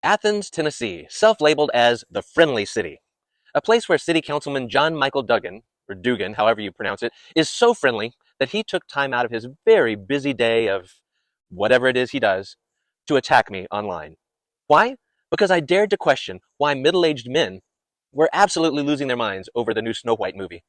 Athens, Tennessee, self-labeled as the Friendly City, a place where City Councilman John Michael Duggan, or Dugan, however you pronounce it, is so friendly that he took time out of his very busy day of whatever it is he does to attack me online. Why? Because I dared to question why middle-aged men were absolutely losing their minds over the new Snow White movie.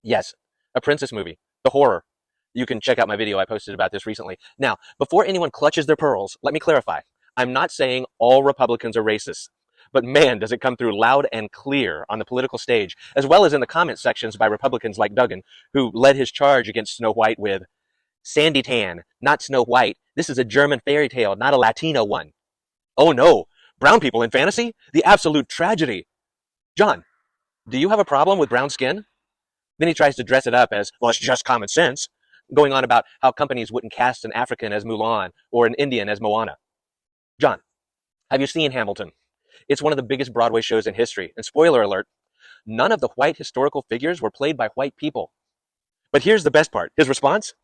Yes, a princess movie, the horror. You can check out my video I posted about this recently. Now, before anyone clutches their pearls, let me clarify. I'm not saying all Republicans are racist, but man, does it come through loud and clear on the political stage, as well as in the comment sections by Republicans like Duggan, who led his charge against Snow White with, Sandy Tan, not Snow White. This is a German fairy tale, not a Latino one. Oh no, brown people in fantasy? The absolute tragedy. John, do you have a problem with brown skin? Then he tries to dress it up as, well, it's just common sense, going on about how companies wouldn't cast an African as Mulan or an Indian as Moana. John, have you seen Hamilton? It's one of the biggest Broadway shows in history, and spoiler alert, none of the white historical figures were played by white people. But here's the best part. His response?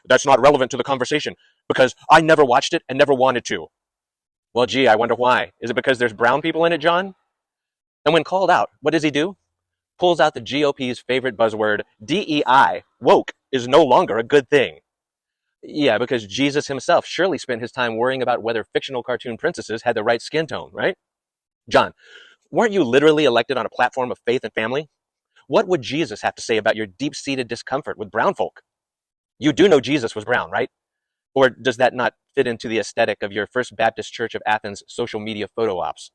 That's not relevant to the conversation, because I never watched it and never wanted to. Well, gee, I wonder why. Is it because there's brown people in it, John? And when called out, what does he do? Pulls out the GOP's favorite buzzword, DEI. Woke is no longer a good thing. Yeah, because Jesus himself surely spent his time worrying about whether fictional cartoon princesses had the right skin tone, right? John, weren't you literally elected on a platform of faith and family? What would Jesus have to say about your deep-seated discomfort with brown folk? You do know Jesus was brown, right? Or does that not fit into the aesthetic of your First Baptist Church of Athens social media photo ops?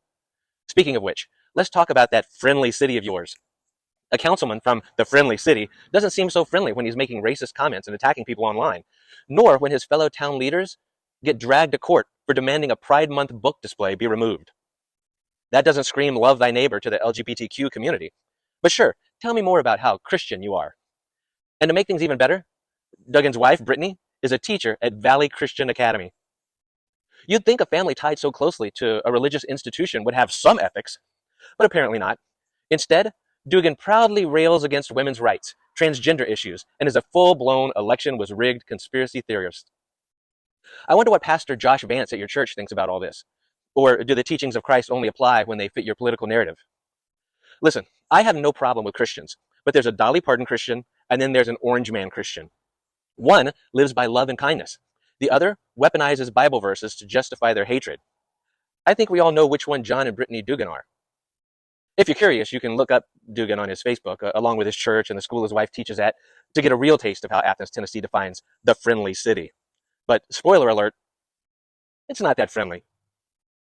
Speaking of which, let's talk about that friendly city of yours. A councilman from the friendly city doesn't seem so friendly when he's making racist comments and attacking people online, nor when his fellow town leaders get dragged to court for demanding a Pride Month book display be removed. That doesn't scream love thy neighbor to the LGBTQ community. But sure, tell me more about how Christian you are. And to make things even better, Duggan's wife, Brittany, is a teacher at Valley Christian Academy. You'd think a family tied so closely to a religious institution would have some ethics, but apparently not. Instead, Dugan proudly rails against women's rights, transgender issues, and is a full-blown election was rigged conspiracy theorist. I wonder what Pastor Josh Vance at your church thinks about all this. Or do the teachings of Christ only apply when they fit your political narrative? Listen, I have no problem with Christians, but there's a Dolly Parton Christian, and then there's an Orange Man Christian. One lives by love and kindness. The other weaponizes Bible verses to justify their hatred. I think we all know which one John and Brittany Dugan are. If you're curious, you can look up Dugan on his Facebook, along with his church and the school his wife teaches at, to get a real taste of how Athens, Tennessee defines the friendly city. But spoiler alert, it's not that friendly.